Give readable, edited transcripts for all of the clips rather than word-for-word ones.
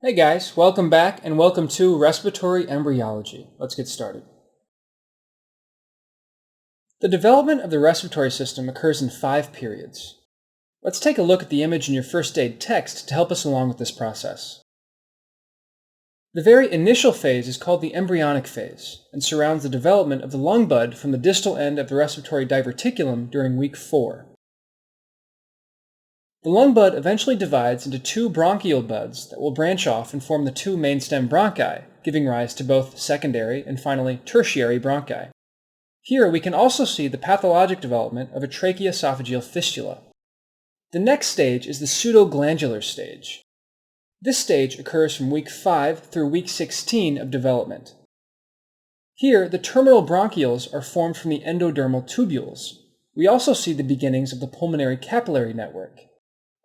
Hey guys, welcome back and welcome to Respiratory Embryology. Let's get started. The development of the respiratory system occurs in 5 periods. Let's take a look at the image in your first aid text to help us along with this process. The very initial phase is called the embryonic phase and surrounds the development of the lung bud from the distal end of the respiratory diverticulum during week 4. The lung bud eventually divides into 2 bronchial buds that will branch off and form the 2 main stem bronchi, giving rise to both secondary and finally tertiary bronchi. Here we can also see the pathologic development of a tracheoesophageal fistula. The next stage is the pseudoglandular stage. This stage occurs from week 5 through week 16 of development. Here the terminal bronchioles are formed from the endodermal tubules. We also see the beginnings of the pulmonary capillary network.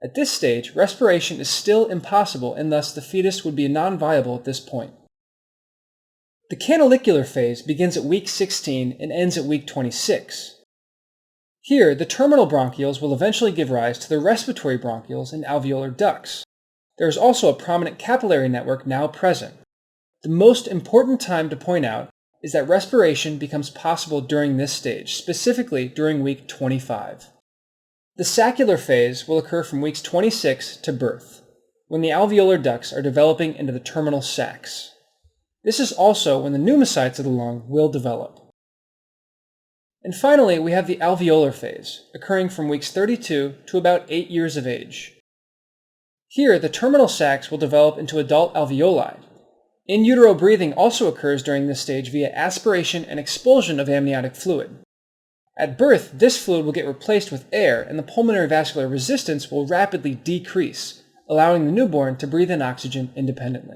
At this stage, respiration is still impossible and thus the fetus would be non-viable at this point. The canalicular phase begins at week 16 and ends at week 26. Here, the terminal bronchioles will eventually give rise to the respiratory bronchioles and alveolar ducts. There is also a prominent capillary network now present. The most important time to point out is that respiration becomes possible during this stage, specifically during week 25. The saccular phase will occur from weeks 26 to birth, when the alveolar ducts are developing into the terminal sacs. This is also when the pneumocytes of the lung will develop. And finally, we have the alveolar phase, occurring from weeks 32 to about 8 years of age. Here, the terminal sacs will develop into adult alveoli. In utero breathing also occurs during this stage via aspiration and expulsion of amniotic fluid. At birth, this fluid will get replaced with air and the pulmonary vascular resistance will rapidly decrease, allowing the newborn to breathe in oxygen independently.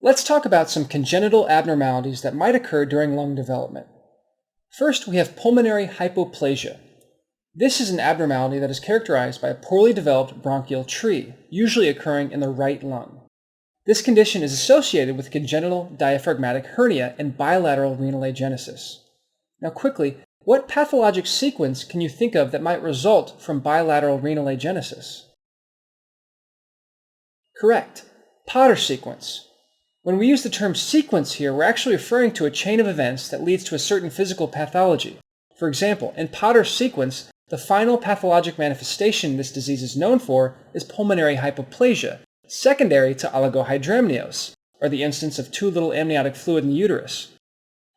Let's talk about some congenital abnormalities that might occur during lung development. First, we have pulmonary hypoplasia. This is an abnormality that is characterized by a poorly developed bronchial tree, usually occurring in the right lung. This condition is associated with congenital diaphragmatic hernia and bilateral renal agenesis. Now quickly, what pathologic sequence can you think of that might result from bilateral renal agenesis? Correct, Potter sequence. When we use the term sequence here, we're actually referring to a chain of events that leads to a certain physical pathology. For example, in Potter's sequence, the final pathologic manifestation this disease is known for is pulmonary hypoplasia, secondary to oligohydramnios, or the instance of too little amniotic fluid in the uterus.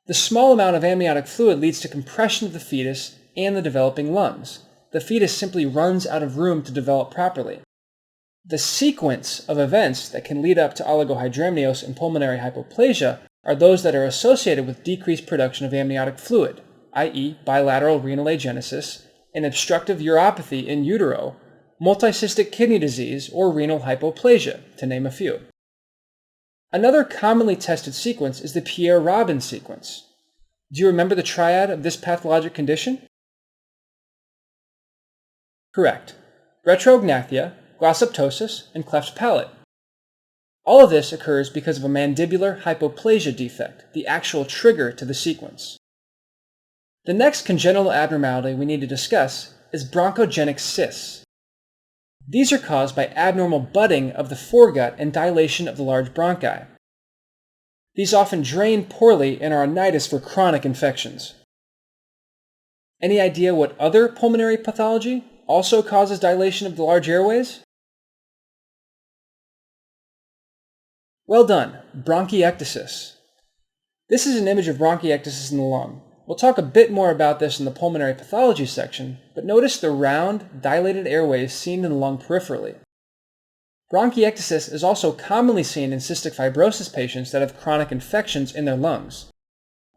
The small amount of amniotic fluid leads to compression of the fetus and the developing lungs. The fetus simply runs out of room to develop properly. The sequence of events that can lead up to oligohydramnios and pulmonary hypoplasia are those that are associated with decreased production of amniotic fluid, i.e. bilateral renal agenesis, and obstructive uropathy in utero, multicystic kidney disease, or renal hypoplasia, to name a few. Another commonly tested sequence is the Pierre-Robin sequence. Do you remember the triad of this pathologic condition? Correct. Retrognathia, glossoptosis, and cleft palate. All of this occurs because of a mandibular hypoplasia defect, the actual trigger to the sequence. The next congenital abnormality we need to discuss is bronchogenic cysts. These are caused by abnormal budding of the foregut and dilation of the large bronchi. These often drain poorly and are a nidus for chronic infections. Any idea what other pulmonary pathology also causes dilation of the large airways? Well done, bronchiectasis. This is an image of bronchiectasis in the lung. We'll talk a bit more about this in the pulmonary pathology section, but notice the round, dilated airways seen in the lung peripherally. Bronchiectasis is also commonly seen in cystic fibrosis patients that have chronic infections in their lungs.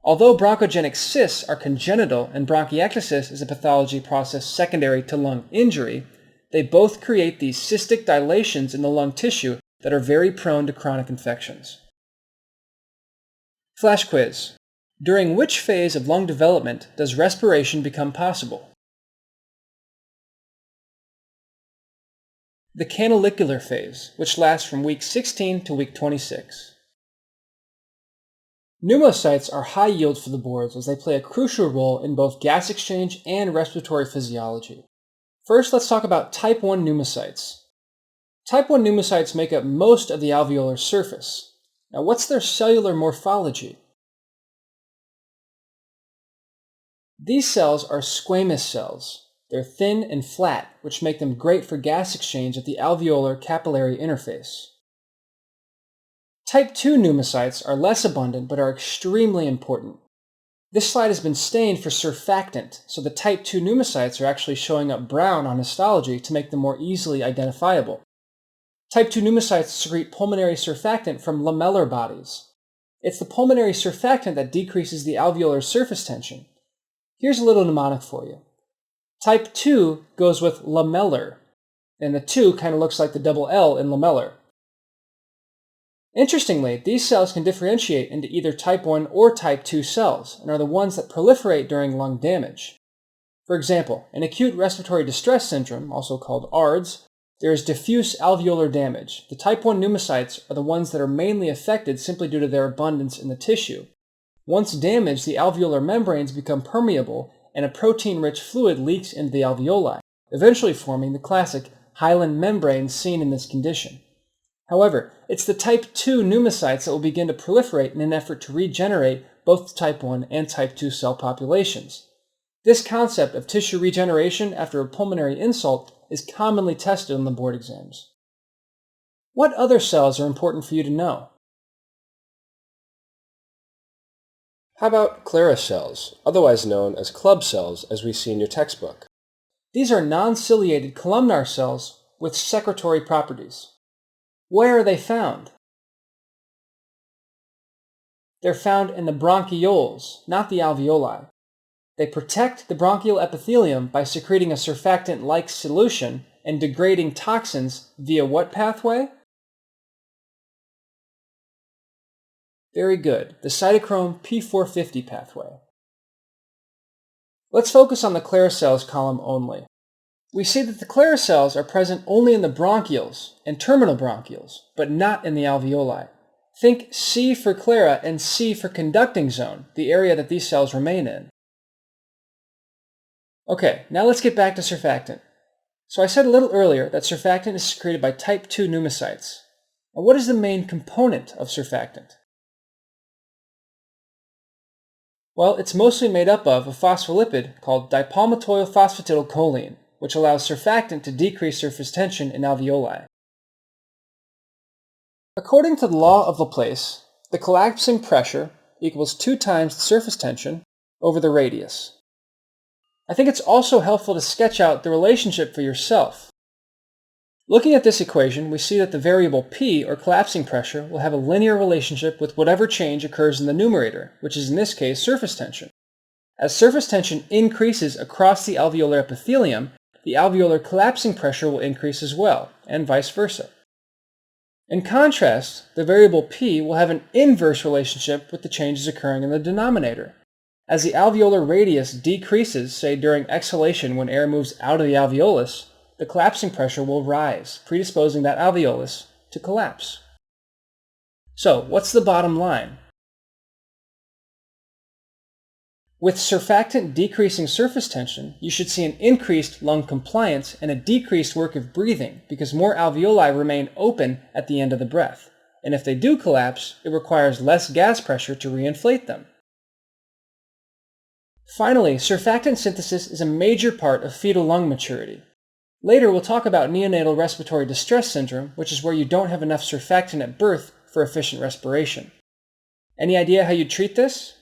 Although bronchogenic cysts are congenital and bronchiectasis is a pathology process secondary to lung injury, they both create these cystic dilations in the lung tissue that are very prone to chronic infections. Flash quiz. During which phase of lung development does respiration become possible? The canalicular phase, which lasts from week 16 to week 26. Pneumocytes are high yield for the boards as they play a crucial role in both gas exchange and respiratory physiology. First, let's talk about type 1 pneumocytes. Type 1 pneumocytes make up most of the alveolar surface. Now, what's their cellular morphology? These cells are squamous cells. They're thin and flat, which make them great for gas exchange at the alveolar capillary interface. Type 2 pneumocytes are less abundant but are extremely important. This slide has been stained for surfactant, so the type 2 pneumocytes are actually showing up brown on histology to make them more easily identifiable. Type 2 pneumocytes secrete pulmonary surfactant from lamellar bodies. It's the pulmonary surfactant that decreases the alveolar surface tension. Here's a little mnemonic for you. Type 2 goes with lamellar, and the 2 kind of looks like the double L in lamellar. Interestingly, these cells can differentiate into either type 1 or type 2 cells and are the ones that proliferate during lung damage. For example, in acute respiratory distress syndrome, also called ARDS, there is diffuse alveolar damage. The type 1 pneumocytes are the ones that are mainly affected simply due to their abundance in the tissue. Once damaged, the alveolar membranes become permeable and a protein-rich fluid leaks into the alveoli, eventually forming the classic hyaline membrane seen in this condition. However, it's the type 2 pneumocytes that will begin to proliferate in an effort to regenerate both type 1 and type 2 cell populations. This concept of tissue regeneration after a pulmonary insult is commonly tested on the board exams. What other cells are important for you to know? How about Clara cells, otherwise known as club cells, as we see in your textbook? These are non-ciliated columnar cells with secretory properties. Where are they found? They're found in the bronchioles, not the alveoli. They protect the bronchial epithelium by secreting a surfactant-like solution and degrading toxins via what pathway? Very good, the cytochrome P450 pathway. Let's focus on the Clara cells column only. We see that the Clara cells are present only in the bronchioles and terminal bronchioles, but not in the alveoli. Think C for Clara and C for conducting zone, the area that these cells remain in. Okay, now let's get back to surfactant. So I said a little earlier that surfactant is secreted by type 2 pneumocytes. Now what is the main component of surfactant? Well, it's mostly made up of a phospholipid called dipalmitoylphosphatidylcholine, which allows surfactant to decrease surface tension in alveoli. According to the law of Laplace, the collapsing pressure equals 2 times the surface tension over the radius. I think it's also helpful to sketch out the relationship for yourself. Looking at this equation, we see that the variable P, or collapsing pressure, will have a linear relationship with whatever change occurs in the numerator, which is in this case surface tension. As surface tension increases across the alveolar epithelium, the alveolar collapsing pressure will increase as well, and vice versa. In contrast, the variable P will have an inverse relationship with the changes occurring in the denominator. As the alveolar radius decreases, say during exhalation when air moves out of the alveolus, the collapsing pressure will rise, predisposing that alveolus to collapse. So, what's the bottom line? With surfactant decreasing surface tension, you should see an increased lung compliance and a decreased work of breathing because more alveoli remain open at the end of the breath. And if they do collapse, it requires less gas pressure to reinflate them. Finally, surfactant synthesis is a major part of fetal lung maturity. Later, we'll talk about neonatal respiratory distress syndrome, which is where you don't have enough surfactant at birth for efficient respiration. Any idea how you'd treat this?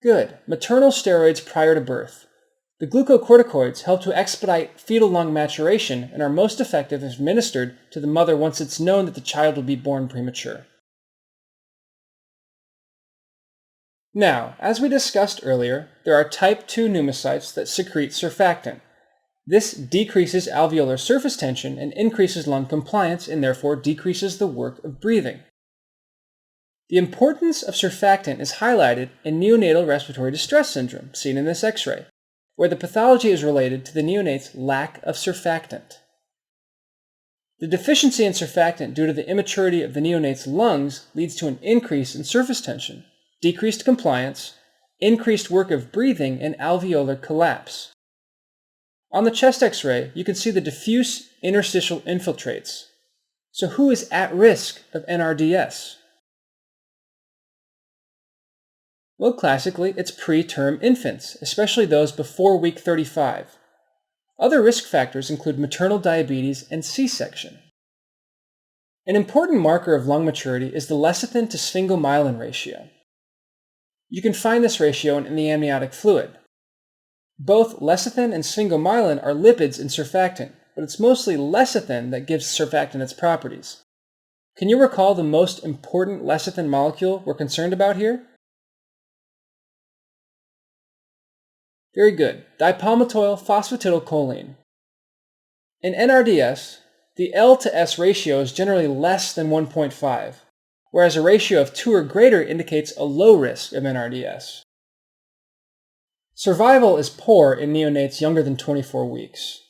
Good. Maternal steroids prior to birth. The glucocorticoids help to expedite fetal lung maturation and are most effective if administered to the mother once it's known that the child will be born premature. Now, as we discussed earlier, there are type 2 pneumocytes that secrete surfactant. This decreases alveolar surface tension and increases lung compliance and therefore decreases the work of breathing. The importance of surfactant is highlighted in neonatal respiratory distress syndrome, seen in this X-ray, where the pathology is related to the neonate's lack of surfactant. The deficiency in surfactant due to the immaturity of the neonate's lungs leads to an increase in surface tension, decreased compliance, increased work of breathing, and alveolar collapse. On the chest X-ray, you can see the diffuse interstitial infiltrates. So who is at risk of NRDS? Well, classically, it's preterm infants, especially those before week 35. Other risk factors include maternal diabetes and C-section. An important marker of lung maturity is the lecithin to sphingomyelin ratio. You can find this ratio in the amniotic fluid. Both lecithin and sphingomyelin are lipids in surfactant, but it's mostly lecithin that gives surfactant its properties. Can you recall the most important lecithin molecule we're concerned about here? Very good, dipalmitoyl phosphatidylcholine. In NRDS, the L to S ratio is generally less than 1.5, whereas a ratio of 2 or greater indicates a low risk of NRDS. Survival is poor in neonates younger than 24 weeks.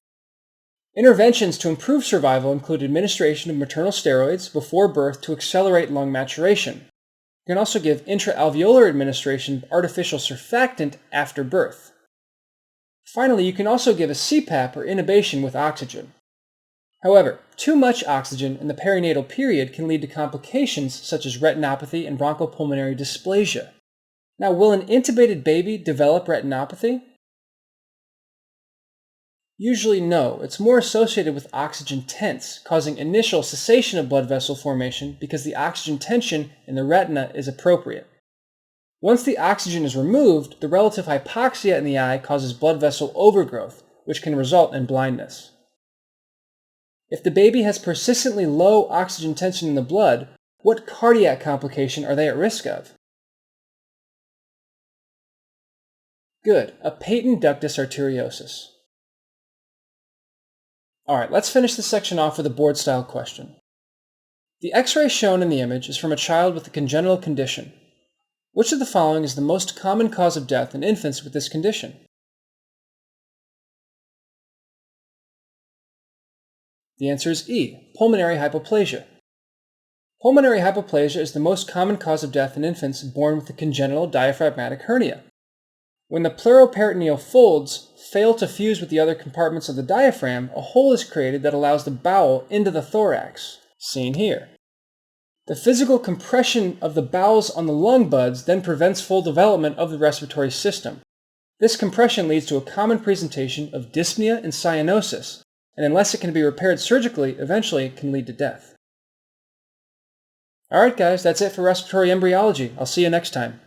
Interventions to improve survival include administration of maternal steroids before birth to accelerate lung maturation. You can also give intraalveolar administration of artificial surfactant after birth. Finally, you can also give a CPAP or intubation with oxygen. However, too much oxygen in the perinatal period can lead to complications such as retinopathy and bronchopulmonary dysplasia. Now, will an intubated baby develop retinopathy? Usually no. It's more associated with oxygen tense, causing initial cessation of blood vessel formation because the oxygen tension in the retina is appropriate. Once the oxygen is removed, the relative hypoxia in the eye causes blood vessel overgrowth, which can result in blindness. If the baby has persistently low oxygen tension in the blood, what cardiac complication are they at risk of? Good, a patent ductus arteriosus. Alright, let's finish this section off with a board-style question. The X-ray shown in the image is from a child with a congenital condition. Which of the following is the most common cause of death in infants with this condition? The answer is E, pulmonary hypoplasia. Pulmonary hypoplasia is the most common cause of death in infants born with a congenital diaphragmatic hernia. When the pleuroperitoneal folds fail to fuse with the other compartments of the diaphragm, a hole is created that allows the bowel into the thorax, seen here. The physical compression of the bowels on the lung buds then prevents full development of the respiratory system. This compression leads to a common presentation of dyspnea and cyanosis, and unless it can be repaired surgically, eventually it can lead to death. Alright guys, that's it for respiratory embryology. I'll see you next time.